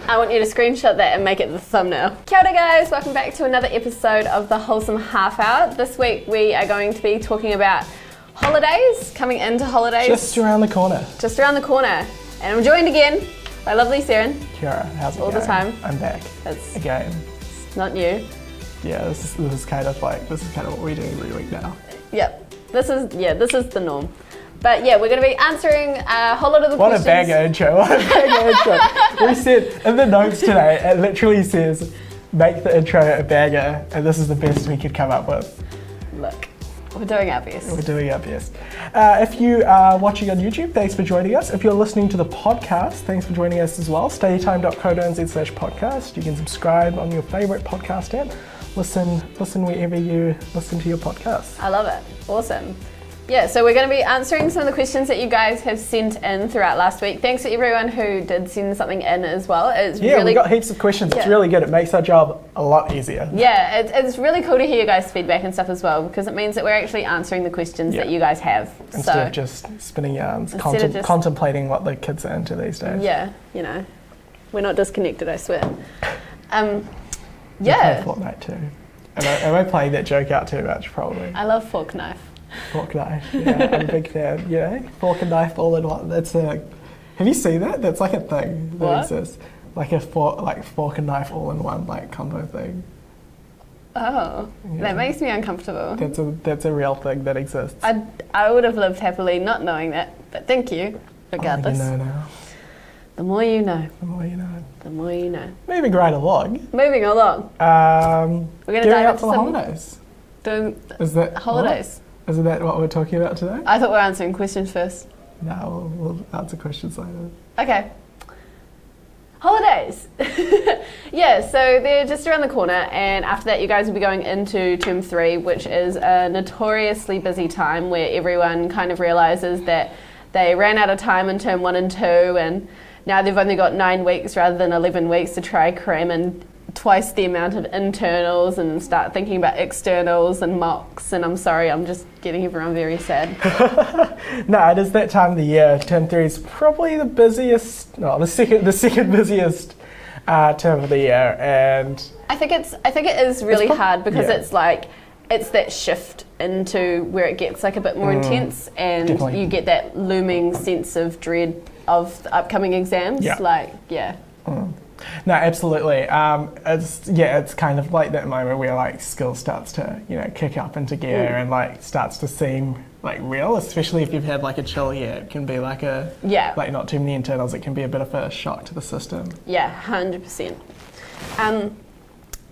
I want you to screenshot that and make it the thumbnail. Kia ora guys, welcome back to another episode of the Wholesome Half Hour. This week we are going to be talking about holidays, coming into holidays. Just around the corner. Just around the corner. And I'm joined again by lovely Saren. Kia ora, how's it going? All the time. I'm back. It's again. Not new. Yeah, this is kind of what we do every week now. Yep. This is the norm. But yeah, we're going to be answering a whole lot of the questions. What a banger intro. We said in the notes today, it literally says, make the intro a banger, and this is the best we could come up with. Look, we're doing our best. We're doing our best. If you are watching on YouTube, thanks for joining us. If you're listening to the podcast, thanks for joining us as well. StudyTime.co.nz/podcast. You can subscribe on your favourite podcast app. Listen wherever you listen to your podcast. I love it. Awesome. Yeah, so we're going to be answering some of the questions that you guys have sent in throughout last week. Thanks to everyone who did send something in as well. We got heaps of questions. It's really good. It makes our job a lot easier. Yeah, it's really cool to hear you guys' feedback and stuff as well, because it means that we're actually answering the questions that you guys have. Instead of just spinning yarns, contemplating what the kids are into these days. Yeah, we're not disconnected, I swear. I play Fortnite too. Am I playing that joke out too much? Probably. I love fork knife. Fork knife, yeah, I'm a big fan. Fork and knife all in one. Have you seen that? That's like a thing that exists. Like a fork and knife all in one combo thing. Oh, that makes me uncomfortable. That's a real thing that exists. I would have lived happily not knowing that, but thank you, regardless. You know now. The more you know. The more you know. The more you know. Moving right along. We're going to dive into the holidays. Holidays. Isn't that what we're talking about today? I thought we were answering questions first. No, we'll answer questions later. Okay. Holidays. Yeah, so they're just around the corner, and after that you guys will be going into term 3, which is a notoriously busy time where everyone kind of realises that they ran out of time in term 1 and 2, and now they've only got 9 weeks rather than 11 weeks to try cram in twice the amount of internals and start thinking about externals and mocks, and I'm sorry, I'm just getting everyone very sad. No, it is that time of the year. Term 3 is probably the second busiest term of the year, and I think it is really hard because it's that shift into where it gets a bit more intense, and you get that looming sense of dread of the upcoming exams. No, absolutely. It's kind of like that moment where school starts to kick up into gear and starts to seem real, especially if you've had a chill year. It can be not too many internals. It can be a bit of a shock to the system. Yeah, 100%.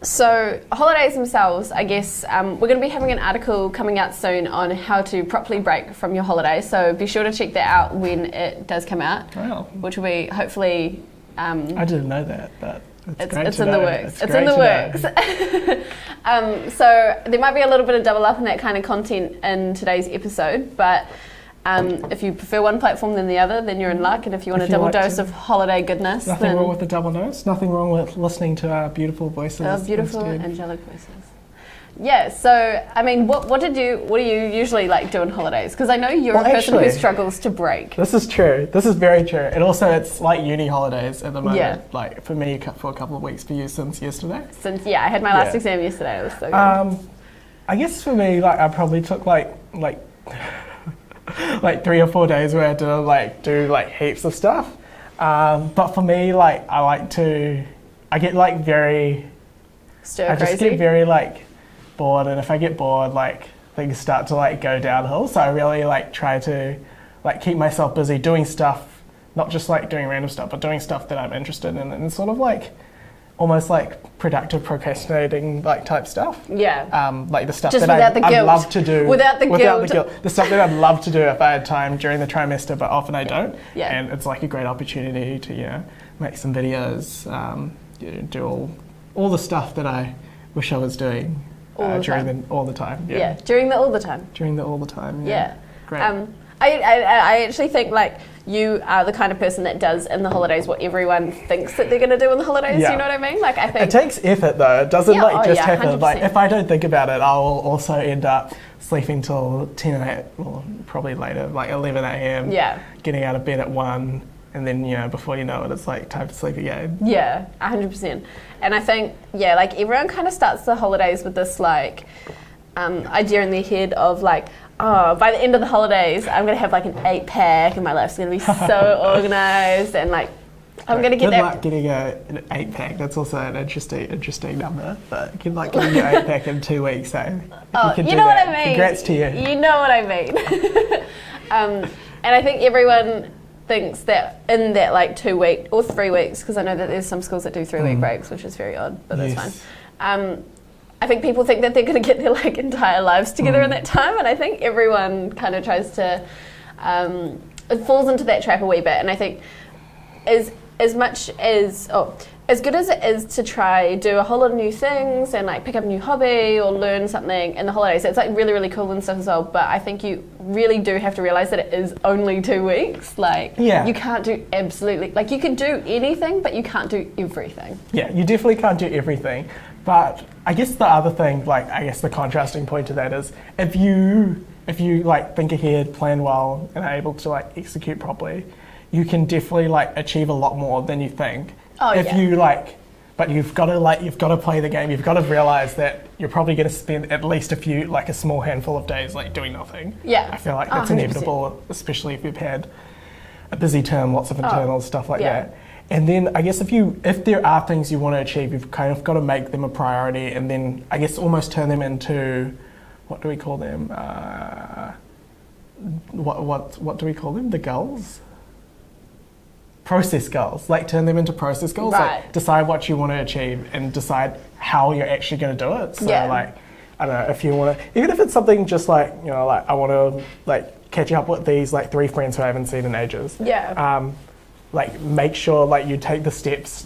So holidays themselves, I guess we're going to be having an article coming out soon on how to properly break from your holidays. So be sure to check that out when it does come out, which will be hopefully. I didn't know that, but it's in the works. It's in the works. So there might be a little bit of double up in that kind of content in today's episode, but if you prefer one platform than the other, then you're in luck. And if you want a double dose of holiday goodness, nothing wrong with the double dose. Nothing wrong with listening to our beautiful voices. Our beautiful angelic voices. Yeah, so I mean, what do you usually do on holidays? Because I know you're a person who struggles to break. This is true. This is very true. And also, it's like uni holidays at the moment. Yeah. For me, for a couple of weeks. For you, since yesterday. I had my last exam yesterday. It was so good. I guess for me, I probably took 3 or 4 days where I had to do heaps of stuff. But for me, I get very stir crazy. I just get very bored, and if I get bored, things start to go downhill. So I really try to keep myself busy doing stuff, not just doing random stuff, but doing stuff that I'm interested in, and sort of almost productive procrastinating type stuff. Yeah. The stuff just that I'd love to do without the guilt. The stuff that I'd love to do if I had time during the trimester, but often I don't. Yeah. And it's a great opportunity to make some videos, do all the stuff that I wish I was doing. All the time. Yeah. During the all the time. Yeah. Great. I actually think you are the kind of person that does in the holidays what everyone thinks that they're going to do in the holidays. You know what I mean? I think it takes effort though. It doesn't just happen. 100%. If I don't think about it, I'll also end up sleeping till 10 a.m. or probably later, 11 a.m. Yeah. Getting out of bed at 1. and then, you know, before you know it, it's like time to sleep again. Yeah, 100%. And I think, yeah, like everyone kind of starts the holidays with this like idea in their head of like, oh, by the end of the holidays, I'm going to have like an 8-pack and my life's going to be so organised and like, I'm going to get that. Good luck getting an 8-pack. That's also an interesting number. But good luck getting your 8-pack in 2 weeks, eh? Oh, you know what I mean. Congrats to you. You know what I mean. And I think everyone thinks that in that like 2 week or 3 weeks, because I know that there's some schools that do 3 week breaks, which is very odd, but that's fine. I think people think that they're going to get their like entire lives together in that time, and I think everyone kind of tries to, it falls into that trap a wee bit, and I think as much as, as good as it is to try do a whole lot of new things and like pick up a new hobby or learn something in the holidays, it's like really, really cool and stuff as well, but I think you really do have to realise that it is only 2 weeks. Like, you can't do absolutely, like you can do anything, but you can't do everything. Yeah, you definitely can't do everything. But I guess the other thing, like I guess the contrasting point to that is if you like think ahead, plan well, and are able to like execute properly, you can definitely like achieve a lot more than you think. But you've got to play the game. You've got to realize that you're probably going to spend at least a small handful of days like doing nothing. Yeah, I feel like that's inevitable, especially if you've had a busy term, lots of internals, stuff like that. And then I guess if there are things you want to achieve, you've kind of got to make them a priority, and then I guess almost turn them into, what do we call them? What do we call them? The goals? Process goals. Like turn them into process goals. Right. Like decide what you want to achieve and decide how you're actually going to do it. So like, I don't know, if you want to, even if it's something just like, you know, like I want to like catch up with these like 3 friends who I haven't seen in ages. Like make sure like you take the steps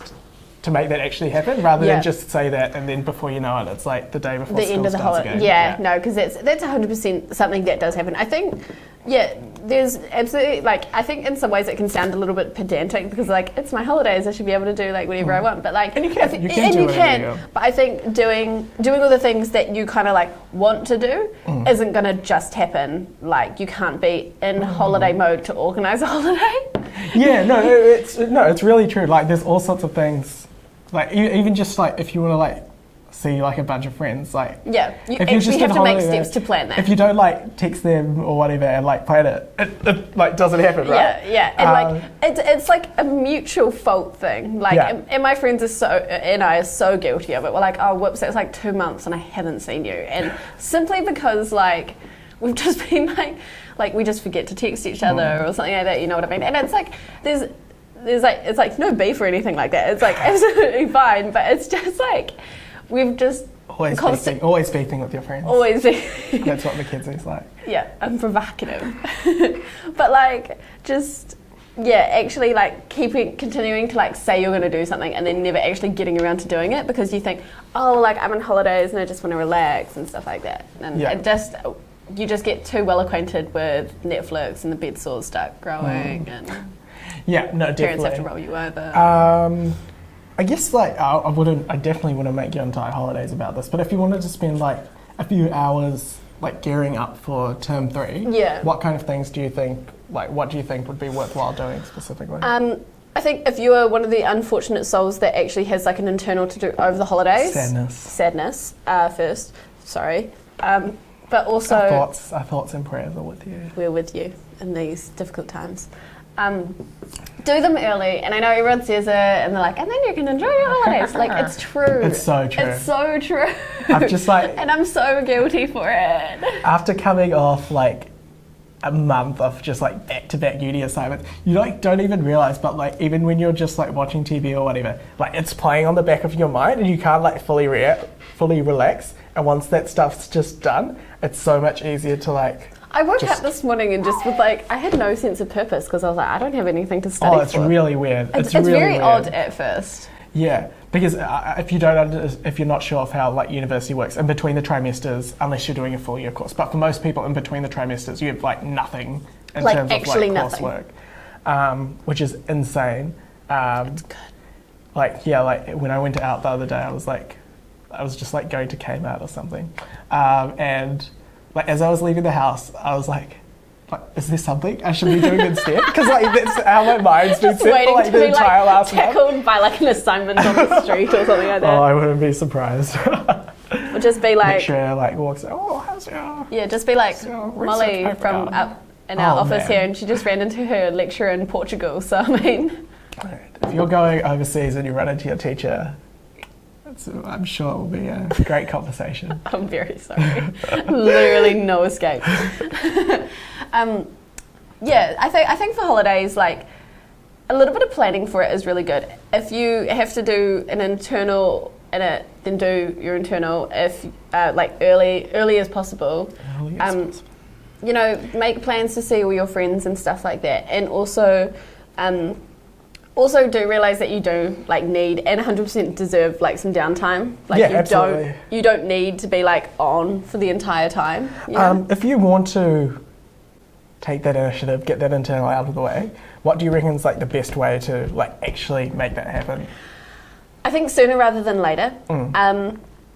to make that actually happen, rather than just say that and then before you know it, it's like the day before the end of the holiday. No, because that's 100% something that does happen. I think, there's absolutely like, I think in some ways it can sound a little bit pedantic because like it's my holidays, I should be able to do like whatever I want, but like, and you can, but I think doing all the things that you kind of like want to do isn't going to just happen. Like you can't be in holiday mode to organise a holiday. It's really true. Like there's all sorts of things. Like even just like if you want to like see like a bunch of friends, like you actually have to make steps to plan that. If you don't like text them or whatever and like plan it like doesn't happen, right? And like it's like a mutual fault thing. Like and my friends are so guilty of it. We're like, oh whoops, it's like 2 months and I haven't seen you, and simply because like we've just been like we just forget to text each other or something like that. You know what I mean? And it's like there's like, it's like no beef or anything like that. It's like absolutely fine, but it's just like we've just always beefing with your friends. Always beefing. That's what McKenzie's like. Yeah, I'm provocative. But like just actually like continuing to like say you're going to do something and then never actually getting around to doing it because you think, oh, like I'm on holidays and I just want to relax and stuff like that. And you just get too well acquainted with Netflix and the bed sores start growing and definitely. Parents have to roll you over. I guess like I definitely wouldn't make your entire holidays about this, but if you wanted to spend like a few hours like gearing up for term 3, what kind of things do you think, like what do you think would be worthwhile doing specifically? I think if you are one of the unfortunate souls that actually has like an internal to do over the holidays, sadness first, sorry, but also our thoughts and prayers are with you. We're with you in these difficult times. Do them early, and I know everyone says it and they're like, and then you can enjoy your holidays. Like it's true. It's so true. It's so true. I'm just like, and I'm so guilty for it. After coming off like a month of just like back-to-back uni assignments, you like don't even realize, but like even when you're just like watching TV or whatever, like it's playing on the back of your mind and you can't like fully relax. And once that stuff's just done, it's so much easier to like. I woke up this morning and just with like, I had no sense of purpose because I was like, I don't have anything to study for. Oh, it's really weird. It's really very weird. Odd at first. Yeah, because if you're not sure of how like university works, in between the trimesters, unless you're doing a full year course, but for most people in between the trimesters, you have like nothing in terms of like coursework, which is insane. It's good. Like when I went out the other day, I was just like going to Kmart or something, and like as I was leaving the house, I was like, like, is there something I should be doing instead? Because like that's how my mind's been Just set for waiting like to the be entire like last month. tackled by like an assignment on the street or something like that. Oh, I wouldn't be surprised. Or just be like, lecturer like walks out, oh, how's your... yeah, just be like So, Molly research from paper. up in our Oh, office man. here, and she just ran into her lecturer in Portugal. So I mean, If you're going overseas and you run into your teacher, I'm sure it will be a great conversation. I'm very sorry. Literally no escape. Yeah, I think for holidays, like a little bit of planning for it is really good. If you have to do an internal in it, then do your internal. If like early as possible. Early as possible. You know, make plans to see all your friends and stuff like that, and also do realize that you do like need and 100% deserve like some downtime. Like Yeah, you absolutely. you don't need to be like on for the entire time. You know? If you want to take that initiative, get that internal out of the way, what do you reckon is like the best way to like actually make that happen? I think sooner rather than later.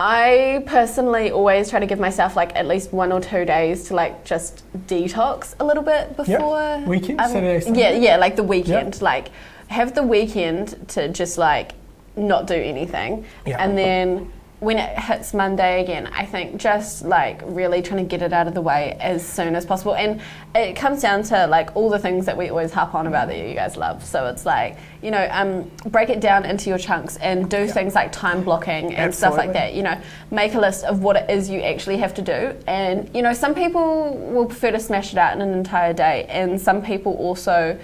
I personally always try to give myself like at least 1 or 2 days to like just detox a little bit before Weekend, Saturday, Sunday? Yeah, like the weekend. Yep. Like have the weekend to just like not do anything. Yeah. And then when it hits Monday again, I think just like really trying to get it out of the way as soon as possible. And it comes down to like all the things that we always harp on about that you guys love. So it's like, you know, break it down into your chunks and do things like time blocking and stuff like that. You know, make a list of what it is you actually have to do. And, you know, some people will prefer to smash it out in an entire day, and some people also,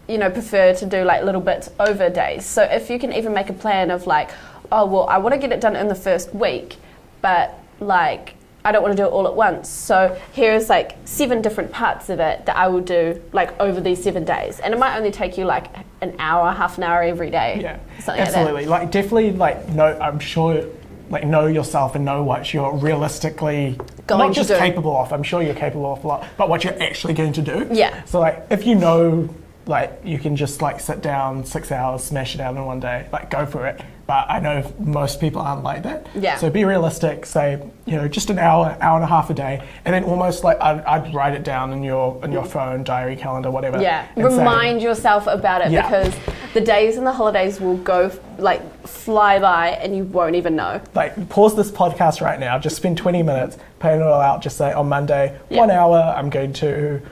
you know, prefer to do like little bits over days. So if you can even make a plan of like, oh, well, I want to get it done in the first week, but like, I don't want to do it all at once. So here's like 7 different parts of it that I will do like over these 7 days. And it might only take you like an hour, half an hour every day. Yeah, something absolutely. Like definitely like I'm sure like know yourself and know what you're realistically Going not just to do. capable of. I'm sure you're capable of a lot, but what you're actually going to do. Yeah. So like if you know like you can just like sit down 6 hours, smash it out in one day, like go for it. But I know most people aren't like that. Yeah. So be realistic, say, you know, just an hour, hour and a half a day, and then almost like I'd write it down in your phone, diary, calendar, whatever. Yeah, and remind yourself about it, Yeah. because the days and the holidays will go like fly by and you won't even know. Like pause this podcast right now, just spend 20 minutes, plan it all out, just say on Monday, Yeah. 1 hour, I'm going to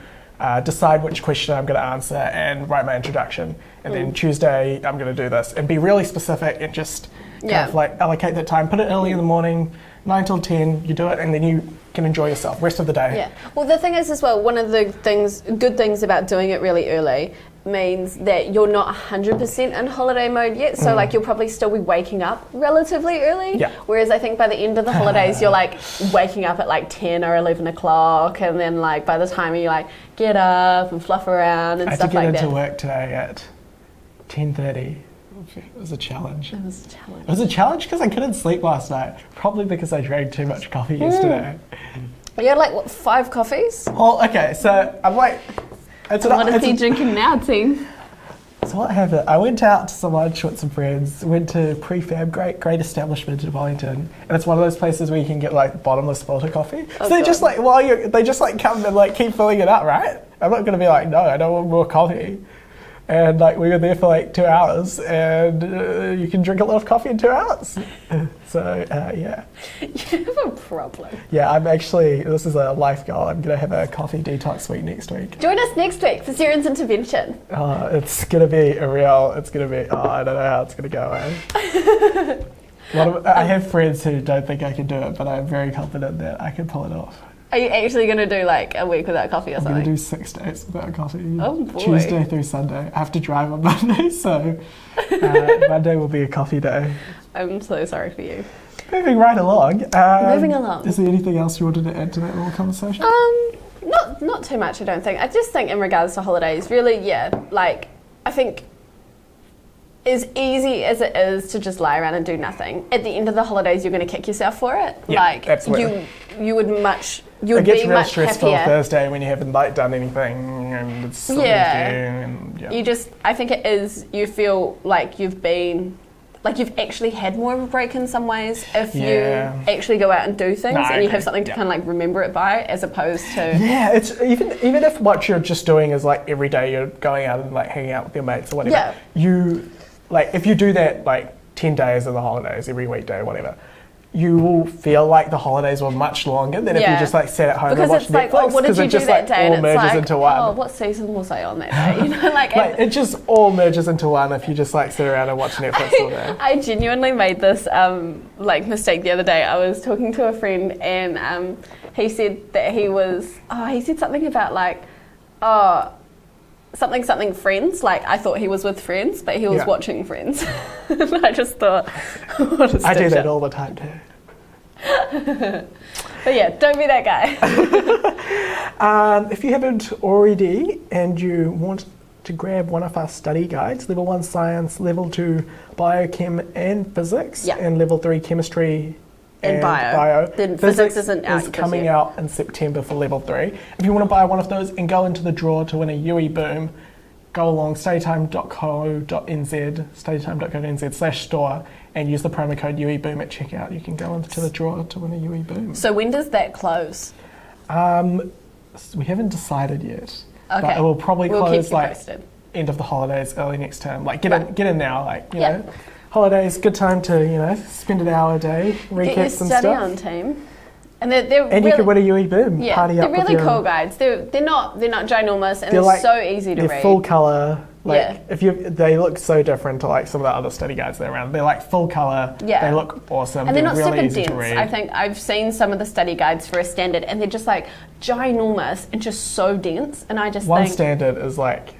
decide which question I'm going to answer and write my introduction. And then Tuesday, I'm going to do this. And be really specific and just kind of like allocate that time. Put it early in the morning, 9 till 10, you do it, and then you can enjoy yourself rest of the day. Yeah. Well, the thing is as well, one of the good things about doing it really early means that you're not 100% in holiday mode yet. So like you'll probably still be waking up relatively early. Yeah. Whereas I think by the end of the holidays, you're like waking up at like 10 or 11 o'clock. And then like by the time you like get up and fluff around and I had stuff to get like into that. work today at 10:30. It was a challenge. It was a challenge. It was a challenge because I couldn't sleep last night. Probably because I drank too much coffee yesterday. You had like what, 5 coffees? Well, okay, so I'm like... What is he drinking now, team? So what happened? I went out to some lunch with some friends, went to Prefab, great establishment in Wellington, and it's one of those places where you can get like bottomless filter coffee. Oh, so they God. just like they just like come and like keep filling it up, right? I'm not gonna be like, no, I don't want more coffee. And like we were there for like 2 hours, and you can drink a lot of coffee in 2 hours. So yeah. You have a problem. Yeah, I'm actually, this is a life goal. I'm gonna have a coffee detox week next week. Join us next week for Siren's intervention. It's gonna be I don't know how it's gonna go. I have friends who don't think I can do it, but I'm very confident that I can pull it off. Are you actually going to do like a week without coffee or I'm something? going to do 6 days without coffee. Oh, boy. Tuesday through Sunday. I have to drive on Monday, so Monday will be a coffee day. I'm so sorry for you. Moving right along. Moving along. Is there anything else you wanted to add to that little conversation? Not too much, I don't think. I just think in regards to holidays, really, yeah, like, I think as easy as it is to just lie around and do nothing, at the end of the holidays, you're going to kick yourself for it. Yeah, like, absolutely. you would It be gets real much stressful happier. Thursday when you haven't like done anything and it's something to do. And, I think it is, you feel like you've been like you've actually had more of a break in some ways if you Yeah. actually go out and do things I and you agree. have something to kind of like remember it by, as opposed to Yeah, it's even if what you're just doing is like every day you're going out and like hanging out with your mates or whatever. Yeah. You like if you do that like 10 days of the holidays every weekday or whatever, you will feel like the holidays were much longer than if you just like sat at home because and watched it's like, Netflix. oh, what did you it do just that like day? all And it's merges like, into one. oh, what season was I on that day? You know, like, Like it just all merges into one if you just like sit around and watch Netflix all day. I genuinely made this like mistake the other day. I was talking to a friend and he said that he said something about like, something Friends. Like I thought he was with Friends, but he was watching Friends. And I just thought, what a I do that stitch-up. all the time too. But yeah, don't be that guy. If you haven't already and you want to grab one of our study guides, level 1 science, level 2 biochem and physics, Yeah. and level 3 chemistry and bio. bio. Then physics isn't out is just coming yet. out in September for level 3. If you want to buy one of those and go into the draw to win a UE Boom, go along studytime.co.nz/store and use the promo code UE Boom at checkout. You can go into the draw to win a UE Boom. So when does that close? We haven't decided yet. Okay. But it will probably We'll keep close you like posted. end of the holidays, early next term. Like get Right. in now, like you Yeah. know, holidays, good time to spend an hour a day, Get your recaps and study stuff. on team. And they're And really, you could win a UE Boom. yeah, Party they're up with really your, cool guides. They're not ginormous and They're they're like- so easy to They're read. full color. Like Yeah. they look so different to like some of the other study guides that are around. They're like full color. Yeah. They look awesome. And they're not really super easy dense. to read. I think I've seen some of the study guides for a standard and they're just like ginormous and just so dense. And I just One think, standard is like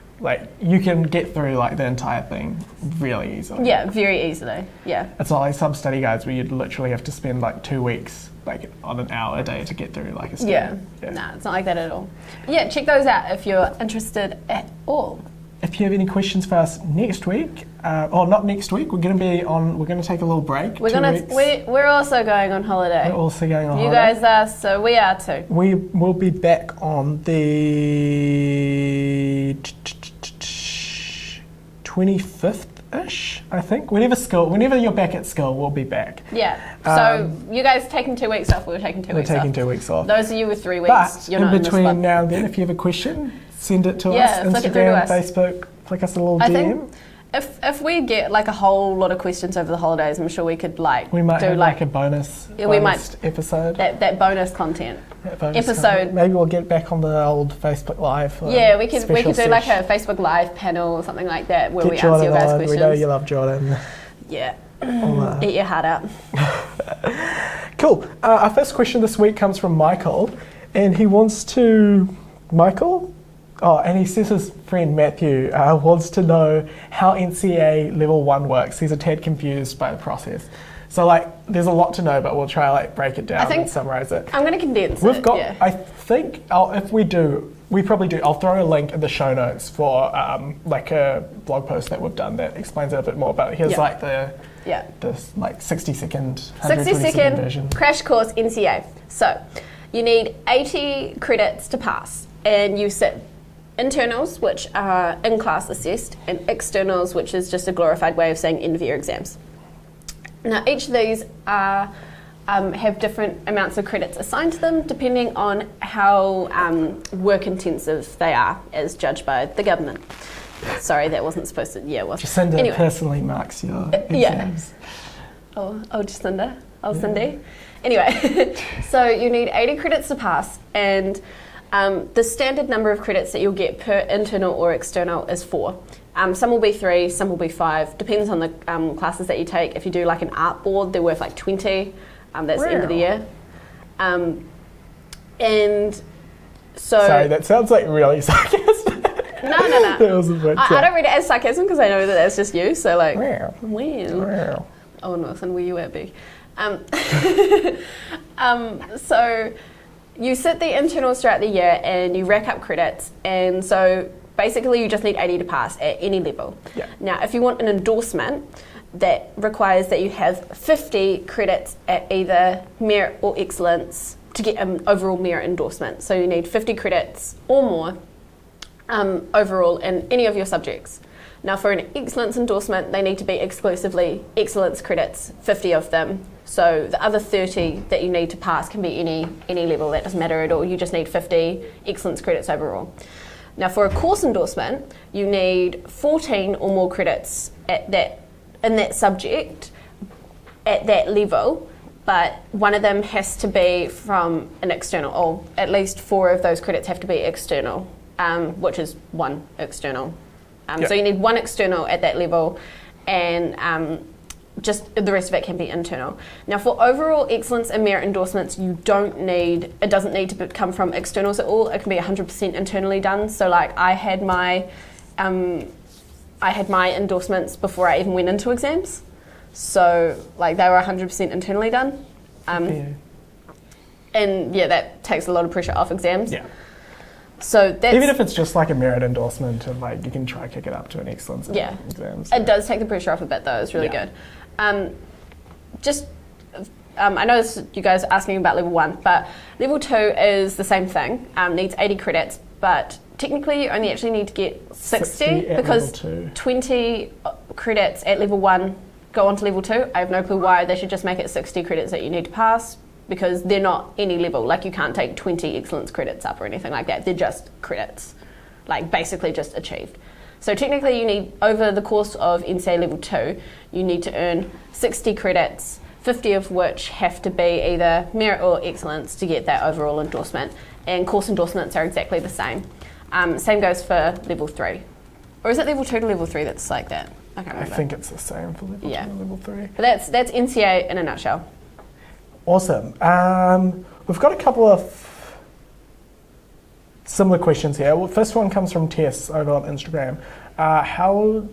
you can get through like the entire thing really easily. yeah, very easily. Yeah. It's not like some study guides where you'd literally have to spend like 2 weeks like on an hour a day to get through like a study. Yeah. Nah, it's not like that at all. Yeah, check those out if you're interested at all. If you have any questions for us next week, or not next week, we're going to take a little break. We're also going on holiday. We're also going on You holiday. guys are, so we are too. We will be back on the 25th-ish, I think. Whenever you're back at school, we'll be back. Yeah. So you guys taking 2 weeks off, we're taking 2 weeks off. We're taking 2 weeks off. Those of you with 3 weeks, But you're in not in this between club. now and then, if you have a question, send it to Yeah, us. flick it through to Instagram, us. Facebook, flick us a little I DM. think if we get like a whole lot of questions over the holidays, I'm sure we could like We might do have like a bonus, Yeah, we bonus episode. that bonus content. That bonus episode. content. Maybe we'll get back on the old Facebook Live. For Yeah, we could special do like sesh. a Facebook Live panel or something like that where Get we Jordan answer your guys' on. questions. We know you love Jordan. Yeah. All Eat your heart out. Cool. Our first question this week comes from Michael, and he wants to... Michael? Oh, and he says his friend Matthew wants to know how NCEA level 1 works. He's a tad confused by the process. So, like, there's a lot to know, but we'll try like break it down and summarize it. I'm going to condense We've it. got, yeah. I think, if we do, we probably do. I'll throw a link in the show notes for like a blog post that we've done that explains it a bit more. But here's like this like 60-second, 60-second version. crash course NCEA. So you need 80 credits to pass, and you sit internals, which are in-class assessed, and externals, which is just a glorified way of saying end-of-year exams. Now, each of these have different amounts of credits assigned to them, depending on how work-intensive they are, as judged by the government. Sorry, that wasn't supposed to. Yeah, it was. Jacinda Anyway. personally marks your exams. Oh, Jacinda. Oh, Cindy. Anyway, so you need 80 credits to pass, and the standard number of credits that you'll get per internal or external is 4. Some will be 3, some will be 5. Depends on the classes that you take. If you do like an art board, they're worth like 20. That's the end of the year. And so... Sorry, that sounds like really sarcastic. No. That was a bit, I don't read it as sarcasm because I know that that's just you. So like... Wow. Wow. Oh, Northern, where you at, B? So you sit the internals throughout the year and you rack up credits, and so basically you just need 80 to pass at any level. Yeah. Now, if you want an endorsement, that requires that you have 50 credits at either merit or excellence to get an overall merit endorsement. So you need 50 credits or more overall in any of your subjects. Now for an excellence endorsement, they need to be exclusively excellence credits, 50 of them. So the other 30 that you need to pass can be any level, that doesn't matter at all. You just need 50 excellence credits overall. Now for a course endorsement, you need 14 or more credits in that subject at that level, but one of them has to be from an external, or at least 4 of those credits have to be external, which is 1 external. So you need 1 external at that level, and just the rest of it can be internal. Now for overall excellence and merit endorsements, it doesn't need to come from externals at all. It can be 100% internally done. So like I had my endorsements before I even went into exams. So like they were 100% internally done. And that takes a lot of pressure off exams. Yeah. So that's, even if it's just like a merit endorsement, and like you can try kick it up to an excellence in exams. It does take the pressure off a bit though. It's really good. I know you guys are asking about level 1, but level 2 is the same thing. Needs 80 credits, but technically you only actually need to get 60 because 20 credits at level 1 go on to level 2. I have no clue why. They should just make it 60 credits that you need to pass, because they're not any level. Like you can't take 20 excellence credits up or anything like that. They're just credits, like basically just achieved. So technically you need, over the course of NCEA level 2, you need to earn 60 credits, 50 of which have to be either merit or excellence to get that overall endorsement. And course endorsements are exactly the same. Same goes for level 3. Or is it level 2 to level 3 that's like that? I can't remember. I think it's the same for level 2 and level 3. But that's NCEA in a nutshell. Awesome. We've got a couple of similar questions here. Well, first one comes from Tess over on Instagram. How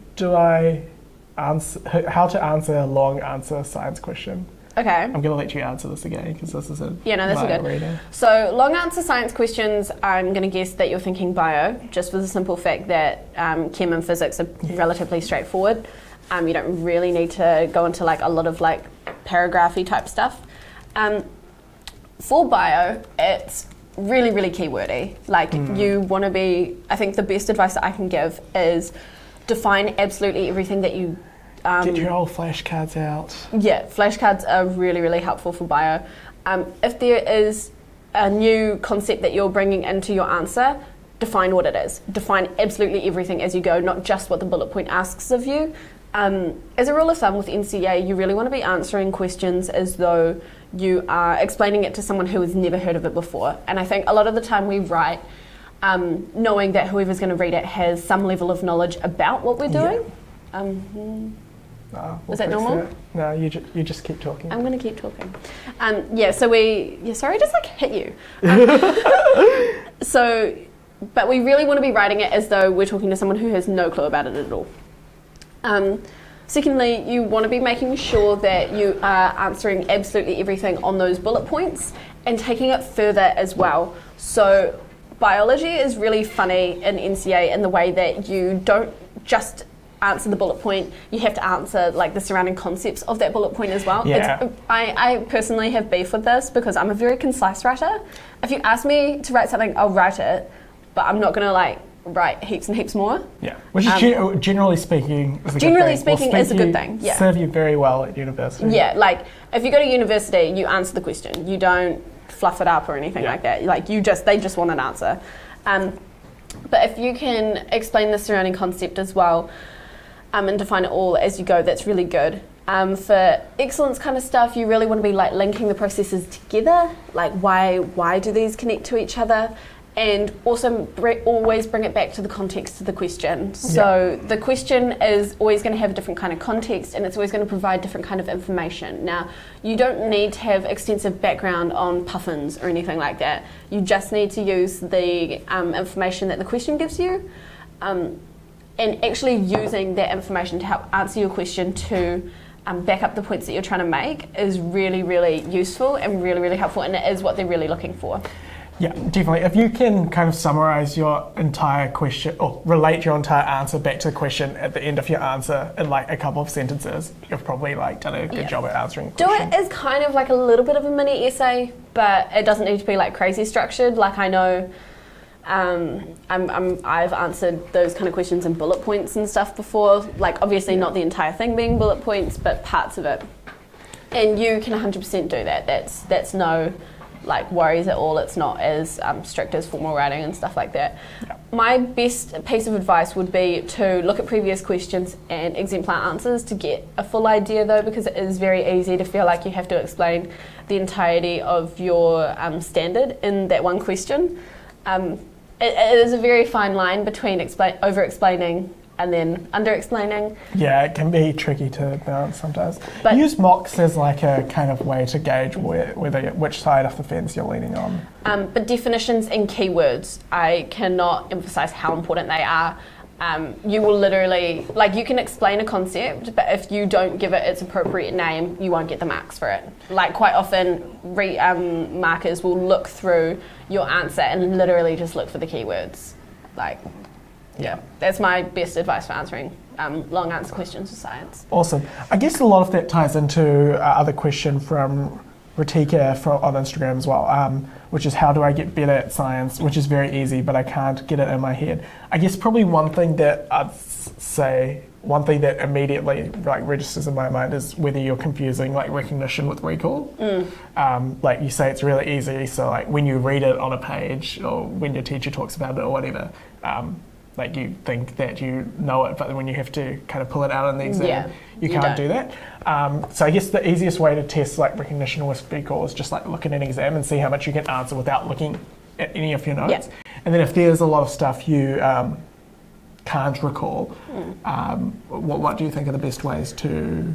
to answer a long answer science question? Okay. I'm going to let you answer this again because this is a that's good. reading. So long answer science questions, I'm going to guess that you're thinking bio, just for the simple fact that chem and physics are relatively straightforward. You don't really need to go into like a lot of like paragraphy type stuff. For bio, it's really, really keywordy. Like you want to be, I think the best advice that I can give is define absolutely everything that you... Get your old flashcards out. Yeah, flashcards are really, really helpful for bio. If there is a new concept that you're bringing into your answer, define what it is. Define absolutely everything as you go, not just what the bullet point asks of you. As a rule of thumb with NCEA, you really want to be answering questions as though you are explaining it to someone who has never heard of it before. And I think a lot of the time we write knowing that whoever's going to read it has some level of knowledge about what we're doing. We'll is that normal? It. No, you just keep talking. I'm going to keep talking. Sorry, I just like hit you. But we really want to be writing it as though we're talking to someone who has no clue about it at all. Secondly, you want to be making sure that you are answering absolutely everything on those bullet points and taking it further as well. So biology is really funny in NCEA in the way that you don't just answer the bullet point, you have to answer like the surrounding concepts of that bullet point as well. Yeah. I personally have beef with this because I'm a very concise writer. If you ask me to write something, I'll write it, but I'm not going to like write heaps and heaps more. Yeah, which is generally speaking is a good thing. Yeah. Serve you very well at university. Yeah, like if you go to university, you answer the question. You don't fluff it up or anything like that. Like they just want an answer. But if you can explain the surrounding concept as well, and define it all as you go, that's really good. For excellence kind of stuff, you really want to be like linking the processes together, like why do these connect to each other, and also always bring it back to the context of the question. So the question is always going to have a different kind of context, and it's always going to provide different kind of information. Now, you don't need to have extensive background on puffins or anything like that. You just need to use the information that the question gives you. And actually using that information to help answer your question to back up the points that you're trying to make is really, really useful and really, really helpful, and it is what they're really looking for. Yeah, definitely. If you can kind of summarize your entire question or relate your entire answer back to the question at the end of your answer in like a couple of sentences, you've probably like done a good job at answering the question. Do it as kind of like a little bit of a mini essay, but it doesn't need to be like crazy structured. Like I know I've answered those kind of questions in bullet points and stuff before, like obviously not the entire thing being bullet points, but parts of it. And you can 100% do that. That's no like worries at all. It's not as strict as formal writing and stuff like that. Yeah. My best piece of advice would be to look at previous questions and exemplar answers to get a full idea though, because it is very easy to feel like you have to explain the entirety of your standard in that one question. It is a very fine line between over-explaining and then under-explaining. Yeah, it can be tricky to balance sometimes. But use mocks as like a kind of way to gauge which side of the fence you're leaning on. But definitions and keywords, I cannot emphasize how important they are. You will literally, like you can explain a concept, but if you don't give it its appropriate name, you won't get the marks for it. Like quite often, markers will look through your answer and literally just look for the keywords. Like, yeah, that's my best advice for answering long answer questions for science. Awesome. I guess a lot of that ties into other question from Ratika on Instagram as well, which is how do I get better at science, which is very easy, but I can't get it in my head. I guess probably one thing that immediately like registers in my mind is whether you're confusing like recognition with recall. Like you say it's really easy, so like when you read it on a page or when your teacher talks about it or whatever, like you think that you know it, but when you have to kind of pull it out in the exam, you can't do that. So I guess the easiest way to test like recognition with recall is just like look at an exam and see how much you can answer without looking at any of your notes. And then if there's a lot of stuff you can't recall, what do you think are the best ways to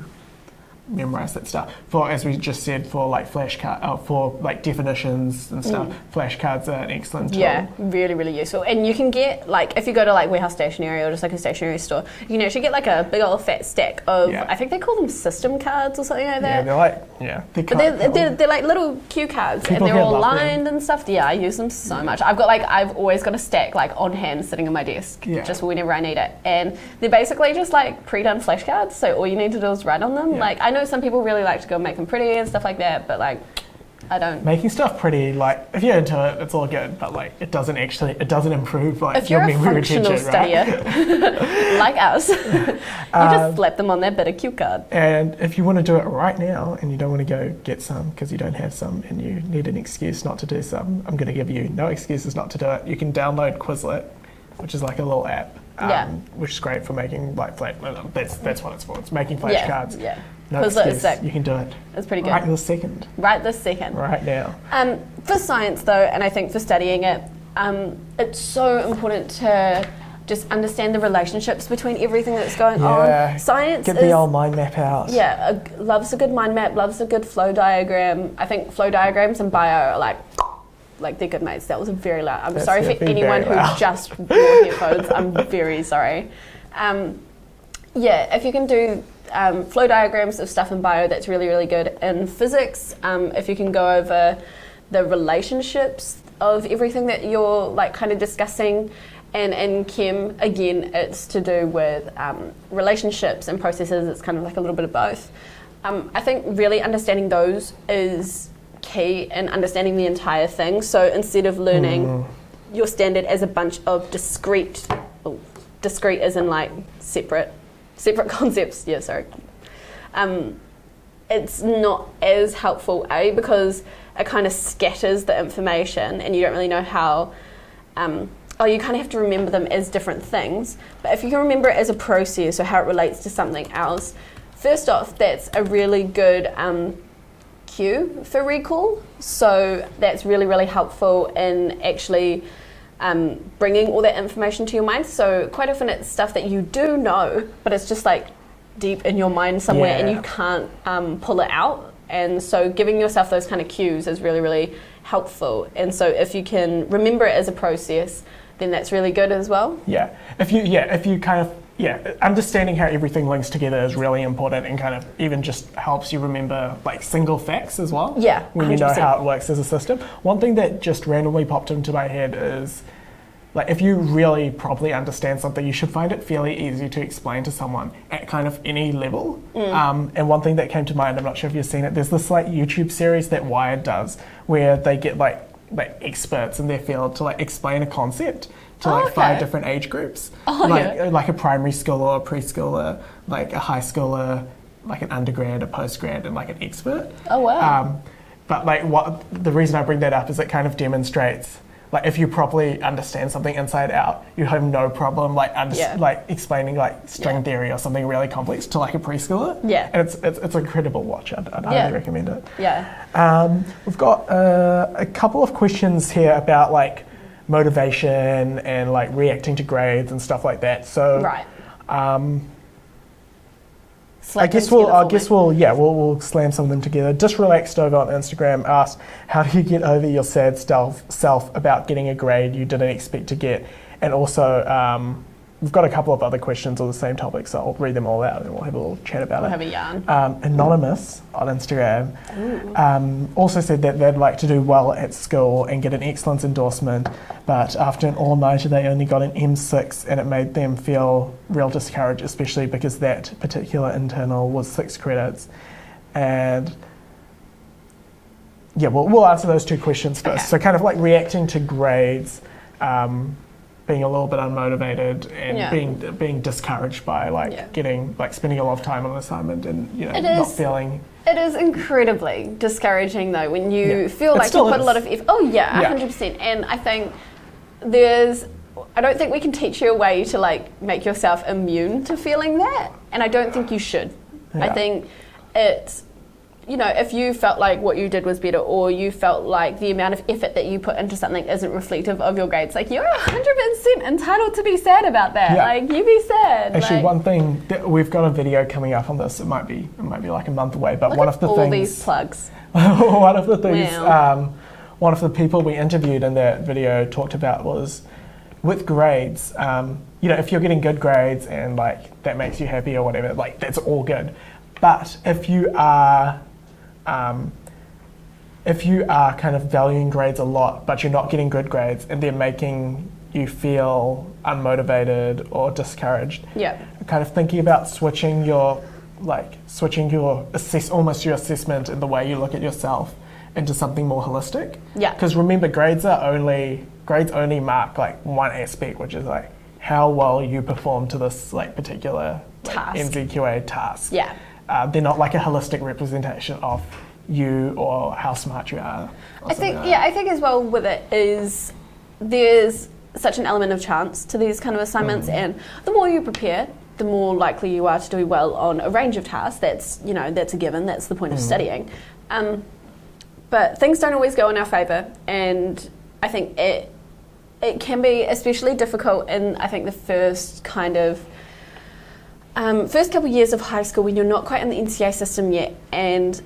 memorize that stuff? For, as we just said, for like for like definitions and stuff, flashcards are an excellent tool. Yeah, really, really useful. And you can get like, if you go to like Warehouse Stationery or just like a stationery store, you can actually get like a big old fat stack of, I think they call them system cards or something like that. They're like little cue cards. People, and they're all lined and stuff. Yeah, I use them so much. I've always got a stack like on hand sitting on my desk just for whenever I need it. And they're basically just like pre-done flashcards, so all you need to do is write on them. Like I know some people really like to go make them pretty and stuff like that, but like I don't. Making stuff pretty, like if you're into it, it's all good, but like it doesn't improve like if you're your memory a functional retention, stayer, like us, you just slap them on that bit of cue card. And if you want to do it right now and you don't want to go get some because you don't have some and you need an excuse not to do some, I'm going to give you no excuses not to do it. You can download Quizlet, which is like a little app, which is great for making like that's what it's for. It's making flashcards. Yeah. No excuse. You can do it. It's pretty good. Right this second. Right this second. Right now. For science though, and I think for studying it, it's so important to just understand the relationships between everything that's going on. Science Get the old mind map out. Yeah, loves a good mind map, loves a good flow diagram. I think flow diagrams and bio are like they're good mates. That was very loud. I'm sorry for anyone who just wore headphones. I'm very sorry. If you can do flow diagrams of stuff in bio, that's really, really good. In physics, if you can go over the relationships of everything that you're like kind of discussing, and in chem, again, it's to do with relationships and processes. It's kind of like a little bit of both. I think really understanding those is key in understanding the entire thing. So instead of learning your standard as a bunch of discrete as in like separate concepts, it's not as helpful, because it kind of scatters the information and you don't really know how, you kind of have to remember them as different things. But if you can remember it as a process or how it relates to something else, first off, that's a really good cue for recall. So that's really, really helpful in actually bringing all that information to your mind. So quite often it's stuff that you do know, but it's just like deep in your mind somewhere and you can't pull it out. And so giving yourself those kind of cues is really, really helpful. And so if you can remember it as a process, then that's really good as well. Understanding how everything links together is really important and kind of even just helps you remember like single facts as well. Yeah, 100%. When you know how it works as a system. One thing that just randomly popped into my head is like if you really properly understand something, you should find it fairly easy to explain to someone at kind of any level. And one thing that came to mind, I'm not sure if you've seen it, there's this like YouTube series that Wired does where they get like like experts in their field to like explain a concept to like 5 different age groups, like a primary schooler, a preschooler, like a high schooler, like an undergrad, a postgrad, and like an expert. Oh wow! But like the reason I bring that up is it kind of demonstrates, like, if you properly understand something inside out, you have no problem like explaining like string theory or something really complex to like a preschooler. Yeah, and it's an incredible watch. I'd highly recommend it. Yeah. We've got a couple of questions here about like motivation and like reacting to grades and stuff like that. So I guess we'll slam some of them together. Just Relaxed over on Instagram asked, how do you get over your sad self about getting a grade you didn't expect to get? And also, we've got a couple of other questions on the same topic, so I'll read them all out and we'll have a little chat about it. We'll have a yarn. Anonymous on Instagram also said that they'd like to do well at school and get an excellence endorsement, but after an all-nighter they only got an M6 and it made them feel real discouraged, especially because that particular internal was 6 credits. And yeah, we'll answer those 2 questions first. Okay. So kind of like reacting to grades, being a little bit unmotivated and being discouraged by spending a lot of time on an assignment and not feeling. It is incredibly discouraging though when you feel like you put a lot of effort. Oh yeah, 100%. And I think I don't think we can teach you a way to like make yourself immune to feeling that, and I don't think you should. Yeah. I think it's, if you felt like what you did was better, or you felt like the amount of effort that you put into something isn't reflective of your grades, like you're 100% entitled to be sad about that. Yeah. Like you be sad. Actually, one thing we've got a video coming up on this. It might be like a month away, but one of the things. All these plugs. One of the things. Wow. One of the people we interviewed in that video talked about was with grades. If you're getting good grades and like that makes you happy or whatever, like that's all good. But if you are kind of valuing grades a lot, but you're not getting good grades and they're making you feel unmotivated or discouraged, kind of thinking about switching your assessment and the way you look at yourself into something more holistic. Yeah. Because remember, grades only mark like one aspect, which is like how well you perform to this like particular NCEA task. Yeah. They're not like a holistic representation of you or how smart you are. I think as well with it is there's such an element of chance to these kind of assignments, and the more you prepare, the more likely you are to do well on a range of tasks. That's a given. That's the point of studying. But things don't always go in our favour, and I think it can be especially difficult in I think the first couple of years of high school when you're not quite in the NCEA system yet. And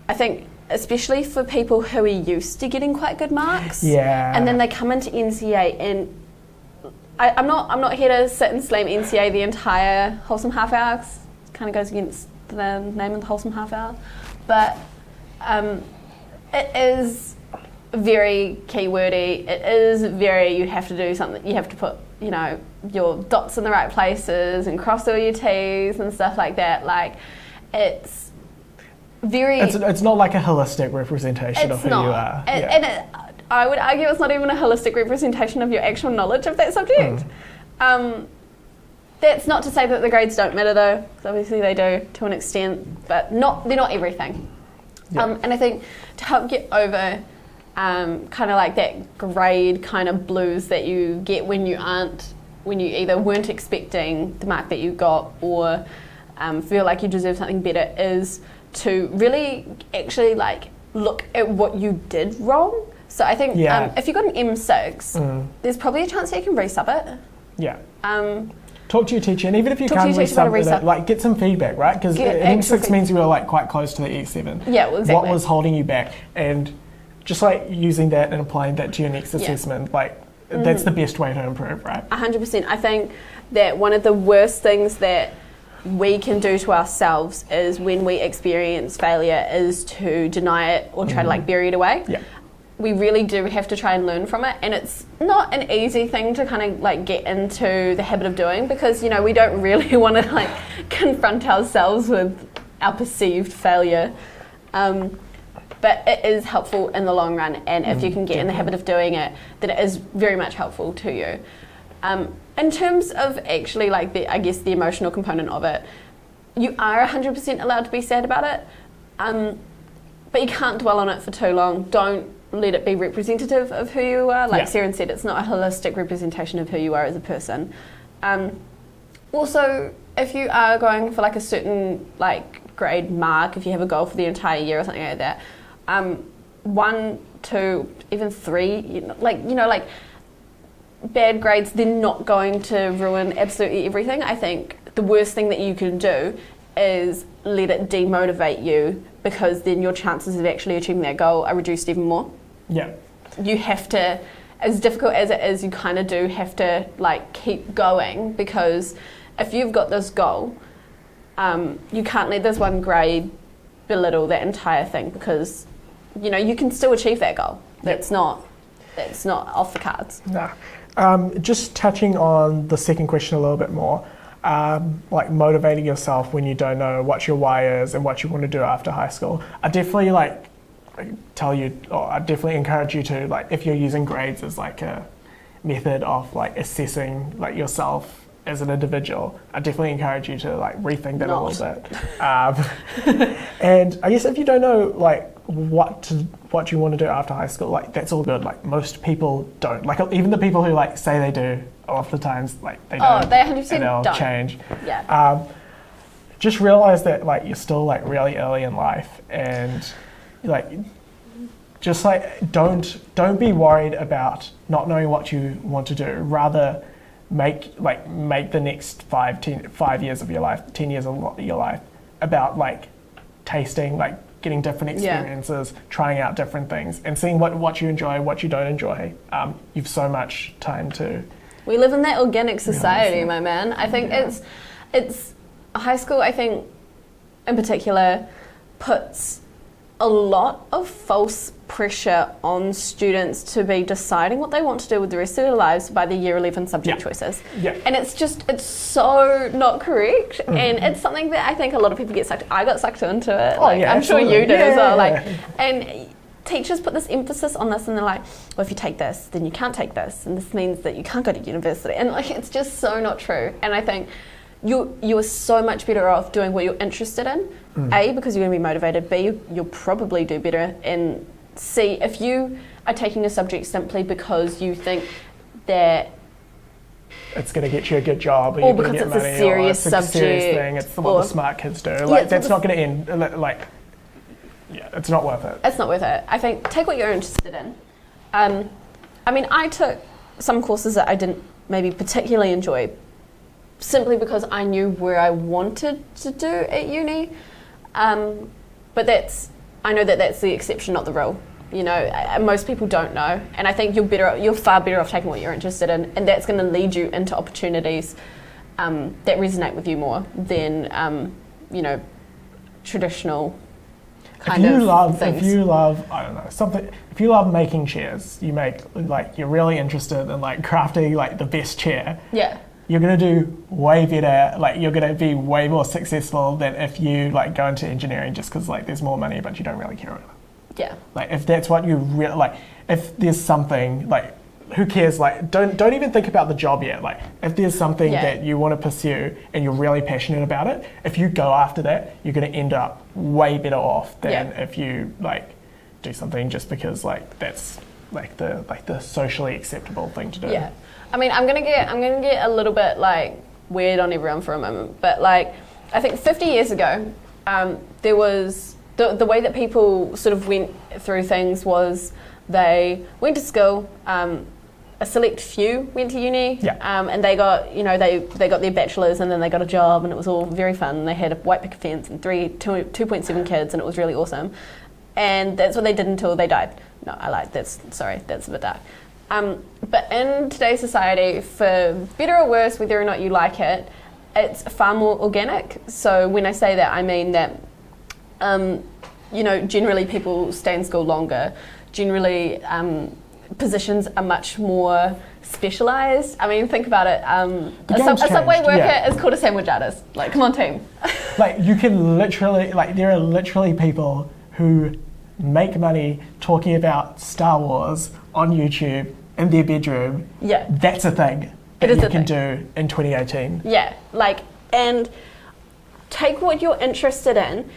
I think especially for people who are used to getting quite good marks, and then they come into NCEA, and I'm not here to sit and slam NCEA the entire Wholesome half hour. It kind of goes against the name of the Wholesome half hour, but it is very keywordy. It is very, you have to do something, you have to put your dots in the right places and cross all your T's and stuff like that. Like it's very. It's not like a holistic representation of who you are. I would argue it's not even a holistic representation of your actual knowledge of that subject. That's not to say that the grades don't matter though, 'cause obviously they do to an extent, but they're not everything. Yeah. And I think to help get over kind of like that grade kind of blues that you get when you either weren't expecting the mark that you got or feel like you deserve something better, is to really actually like look at what you did wrong. So I think if you got an M6, there's probably a chance that you can resub it. Yeah. Talk to your teacher, and even if you can't resub it, like get some feedback, right? Because M6 means you were like quite close to the E7. Yeah, well, exactly. What was holding you back? And just like using that and applying that to your next assessment, like that's the best way to improve, right? 100%. I think that one of the worst things that we can do to ourselves is when we experience failure is to deny it or try to like bury it away. Yeah. We really do have to try and learn from it, and it's not an easy thing to kind of like get into the habit of doing, because we don't really want to like confront ourselves with our perceived failure. but it is helpful in the long run, and if you can get in the habit of doing it, then it is very much helpful to you. In terms of actually like the emotional component of it, you are 100% allowed to be sad about it, but you can't dwell on it for too long. Don't let it be representative of who you are. Like Sarah said, it's not a holistic representation of who you are as a person. Also, if you are going for like a certain like grade mark, if you have a goal for the entire year or something like that, 1, 2, even 3, like bad grades, they're not going to ruin absolutely everything. I think the worst thing that you can do is let it demotivate you, because then your chances of actually achieving that goal are reduced even more. Yeah. You have to, as difficult as it is, you kind of do have to like keep going, because if you've got this goal, you can't let this one grade belittle that entire thing, because you can still achieve that goal. That's not off the cards. No. Just touching on the second question a little bit more, like motivating yourself when you don't know what your why is and what you want to do after high school. I definitely encourage you to, like, if you're using grades as like a method of like assessing like yourself as an individual, I definitely encourage you to like rethink that a little bit. And I guess if you don't know like what you want to do after high school, like that's all good. Like most people don't. Like even the people who like say they do, a lot of the times like they don't. Oh, they 100% and they'll don't. change. Yeah. Just realize that like you're still like really early in life, and like just like don't be worried about not knowing what you want to do. Rather make the next 5 years of your life, 10 years of your life about like tasting, like getting different experiences, trying out different things, and seeing what you enjoy, what you don't enjoy. You've so much time to. We live in that organic society, my man. I think it's high school. I think in particular puts a lot of false pressure on students to be deciding what they want to do with the rest of their lives by the year 11 subject choices. Yeah. And it's so not correct. And it's something that I think a lot of people get sucked. I got sucked into it. I'm sure you did as well. And teachers put this emphasis on this, and they're like, well, if you take this, then you can't take this, and this means that you can't go to university. And like, it's just so not true. And I think you are so much better off doing what you're interested in. A, because you're going to be motivated. B, you'll probably do better. And C, if you are taking a subject simply because you think that it's going to get you a good job, or because it's a serious subject, a serious thing, it's what the smart kids do. Like that's not going to end. Like, it's not worth it. It's not worth it. I think take what you're interested in. I mean, I took some courses that I didn't maybe particularly enjoy, simply because I knew where I wanted to do at uni. But I know that that's the exception, not the rule. Most people don't know, and I think you're far better off taking what you're interested in, and that's going to lead you into opportunities that resonate with you more than traditional kind of things. If you love, I don't know, something. If you love making chairs, you're really interested in like crafting like the best chair. Yeah. You're going to do way better, like you're going to be way more successful than if you like go into engineering just because like there's more money but you don't really care about it. Yeah. Like if that's what you really like, if there's something like, who cares, like don't even think about the job yet. Like if there's something that you want to pursue and you're really passionate about it, if you go after that, you're going to end up way better off than if you like do something just because like that's like the socially acceptable thing to do. Yeah. I mean, I'm gonna get a little bit like weird on everyone for a moment, but like I think 50 years ago, there was the way that people sort of went through things was they went to school, a select few went to uni, and they got they got their bachelors, and then they got a job, and it was all very fun. They had a white picket fence and 2.7 kids, and it was really awesome. And that's what they did until they died. No, I lied. That's a bit dark. But in today's society, for better or worse, whether or not you like it, it's far more organic. So when I say that, I mean that, generally people stay in school longer. Generally, positions are much more specialised. I mean, think about it. A Subway worker is called a sandwich artist. Like, come on, team. Like, you can literally, like, there are literally people who make money talking about Star Wars on YouTube in their bedroom, that's a thing that you can do in 2018. Yeah, like, and take what you're interested in,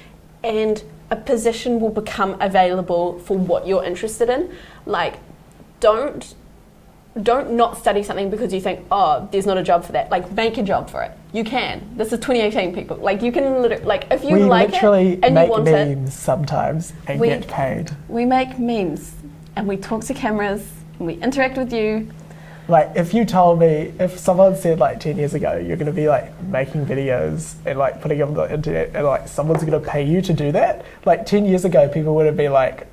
and a position will become available for what you're interested in. Like, don't not study something because you think, oh, there's not a job for that. Like, make a job for it. You can. This is 2018, people. Like, you can literally, like, if you like it and you want it. We make memes sometimes and get paid. We make memes and we talk to cameras and we interact with you. Like, if you told me, if someone said like 10 years ago, you're going to be like making videos and like putting them on the internet and like someone's going to pay you to do that, like 10 years ago, people would have been like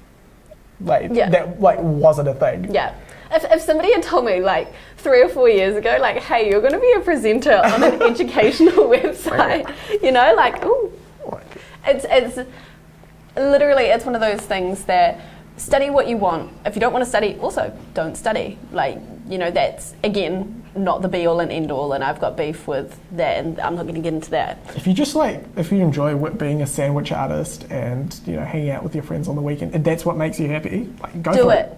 that like wasn't a thing. Yeah. If somebody had told me like 3 or 4 years ago, like, hey, you're going to be a presenter on an educational website, you know, like, ooh, it's literally, it's one of those things that study what you want. If you don't want to study, also don't study. Like, you know, that's, again, not the be all and end all, and I've got beef with that, and I'm not going to get into that. If you just like, if you enjoy being a sandwich artist and, you know, hanging out with your friends on the weekend, and that's what makes you happy, like, go for it.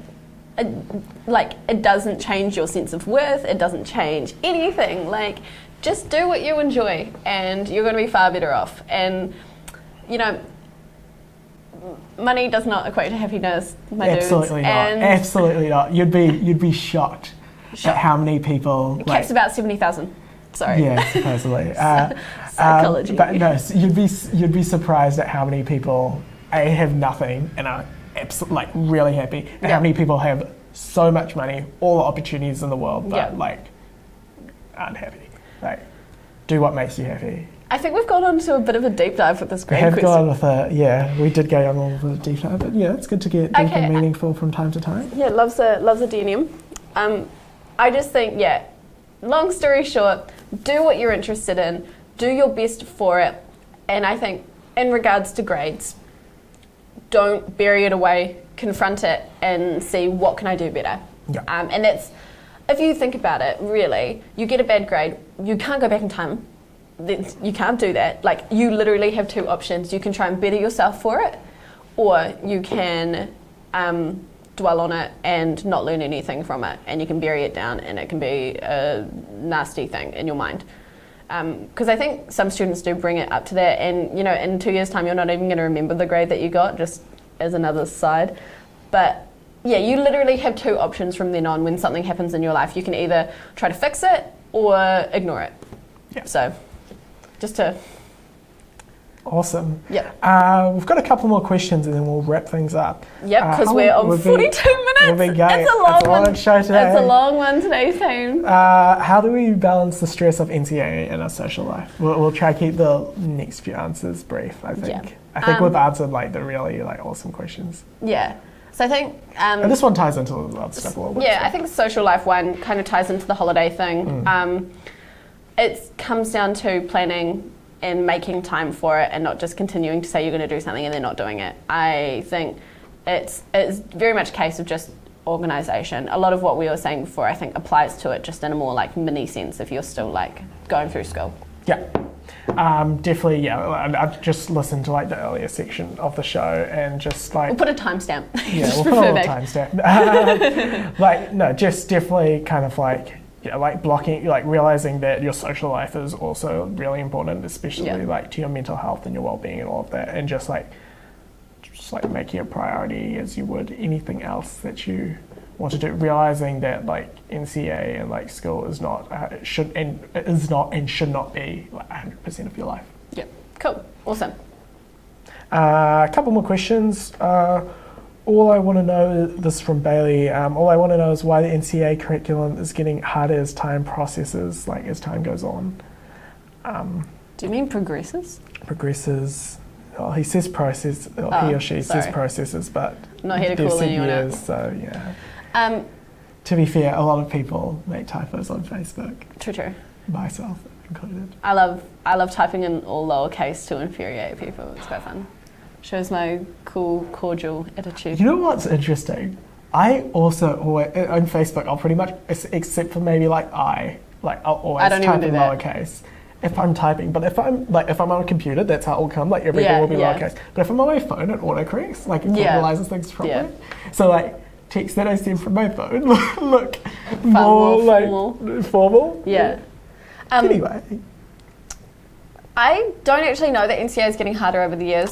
It doesn't change your sense of worth, it doesn't change anything. Like, just do what you enjoy and you're going to be far better off. And, you know, money does not equate to happiness, my dudes. Absolutely not. Absolutely not. You'd be shocked at how many people. It caps about 70,000. Sorry. Yeah, supposedly. Psychology. But no, you'd be surprised at how many people have nothing and are like really happy, and how many people have so much money, all the opportunities in the world, but like aren't happy. Like, do what makes you happy. I think we've gone on to a bit of a deep dive with this great question. We have gone with we did go on with a deep dive, but yeah, it's good to get deep and meaningful from time to time. Yeah, loves a DNM. I just think, long story short, do what you're interested in, do your best for it, and I think in regards to grades, don't bury it away, confront it and see what can I do better. Yeah. And that's, if you think about it, really, you get a bad grade, you can't go back in time. You can't do that. Like, you literally have 2 options. You can try and better yourself for it, or you can dwell on it and not learn anything from it, and you can bury it down and it can be a nasty thing in your mind. Because I think some students do bring it up to that, and you know, in 2 years' time, you're not even going to remember the grade that you got, just as another side. But yeah, you literally have 2 options from then on when something happens in your life. You can either try to fix it or ignore it. Yeah. So, just to... Awesome. Yeah. We've got a couple more questions and then we'll wrap things up. Yep, because we're on 42 minutes. We'll be going. It's a long show today. It's a long one today, Sam. How do we balance the stress of NCEA in our social life? We'll try to keep the next few answers brief, I think. Yeah. I think we've answered like the really like awesome questions. Yeah. So I think... and this one ties into the other stuff a little bit. Yeah, I think the social life one kind of ties into the holiday thing. It comes down to planning and making time for it, and not just continuing to say you're going to do something and then not doing it. I think it's very much a case of just organisation. A lot of what we were saying before, I think, applies to it just in a more like mini sense if you're still like going through school. Yeah. Definitely, yeah. I've just listened to like the earlier section of the show and just like... We'll put a timestamp. Yeah, we'll put a little timestamp. Like, no, just definitely kind of like... Yeah, like blocking, like realizing that your social life is also really important, especially like to your mental health and your well-being and all of that, and just like making a priority as you would anything else that you want to do. Realizing that like NCEA and like school is not should not be like 100% of your life. Yeah, cool, awesome. A couple more questions. All I want to know, this is from Bailey, all I want to know is why the NCEA curriculum is getting harder as time processes, like as time goes on. Do you mean progresses? Progresses. Oh, he says process, or he or she says processes, but not here to call anyone out. So yeah. To be fair, a lot of people make typos on Facebook. True. Myself included. I love typing in all lowercase to infuriate people. It's quite fun. Shows my cool, cordial attitude. You know what's interesting? I also always, on Facebook, I'll pretty much, except for maybe like I'll always type in lowercase. if I'm typing. But if I'm on a computer, that's how it will come. Like everything will be lowercase. But if I'm on my phone, it autocorrects. Like it capitalizes things properly. So like text that I send from my phone look more like formal. Yeah. Anyway. I don't actually know that NCEA is getting harder over the years.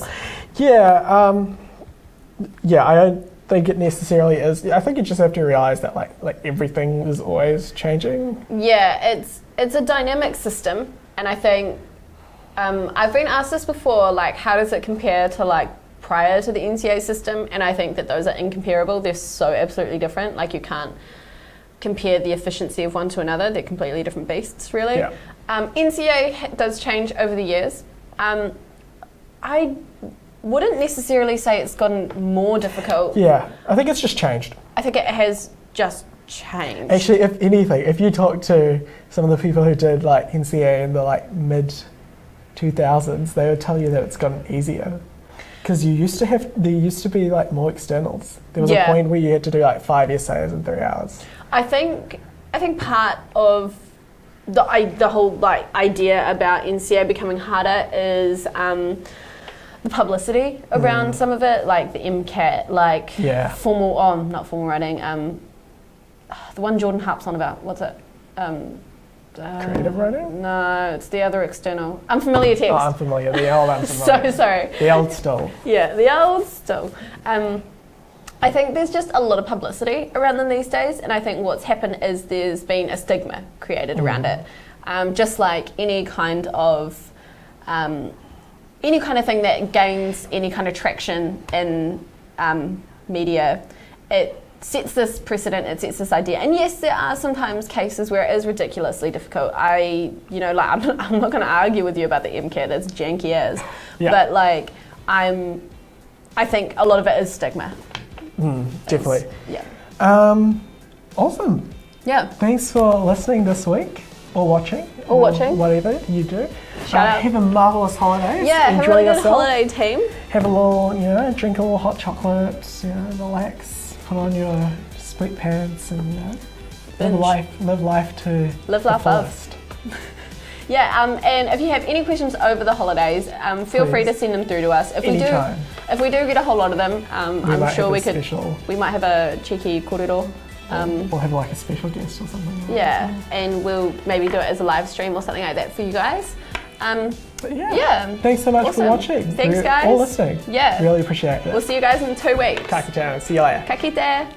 Yeah, I don't think it necessarily is. I think you just have to realise that like everything is always changing. Yeah, it's a dynamic system, and I think I've been asked this before, like how does it compare to like prior to the NCEA system? And I think that those are incomparable. They're so absolutely different. Like you can't compare the efficiency of one to another. They're completely different beasts, really. Yeah. NCEA does change over the years. I wouldn't necessarily say it's gotten more difficult. Yeah, I think it's just changed. I think it has just changed. Actually, if anything, if you talk to some of the people who did like NCEA in the like mid 2000s, they would tell you that it's gotten easier. Because there used to be like more externals. There was a point where you had to do like 5 essays in 3 hours. I think part of the whole like idea about NCEA becoming harder is the publicity around some of it, like the MCAT, like not formal writing. The one Jordan harps on about. What's it? Creative writing? No, it's the other external. Unfamiliar text. Oh, unfamiliar. The old unfamiliar. So sorry. The old still. Yeah, the old still. I think there's just a lot of publicity around them these days, and I think what's happened is there's been a stigma created around it. Just like any kind of thing that gains any kind of traction in media, it sets this precedent, it sets this idea. And yes, there are sometimes cases where it is ridiculously difficult. I'm not going to argue with you about the MCAT, it's janky as. Yeah. But like, I think a lot of it is stigma. Definitely. Awesome. Yeah. Thanks for listening this week or watching. Whatever you do. Shout out. Have a marvellous holiday. Yeah, have a really good holiday, team. Have a little, drink a little hot chocolate, relax, put on your sweatpants and live life to live life fullest. Yeah, and if you have any questions over the holidays, feel free to send them through to us. If we do get a whole lot of them, I'm sure we might have a cheeky korero. We'll have like a special guest or something. Yeah, and we'll maybe do it as a live stream or something like that for you guys. Thanks so much for watching. Thanks, guys. Or listening. Yeah. Really appreciate it. We'll see you guys in 2 weeks. Ka kite. See you later. Ka kite.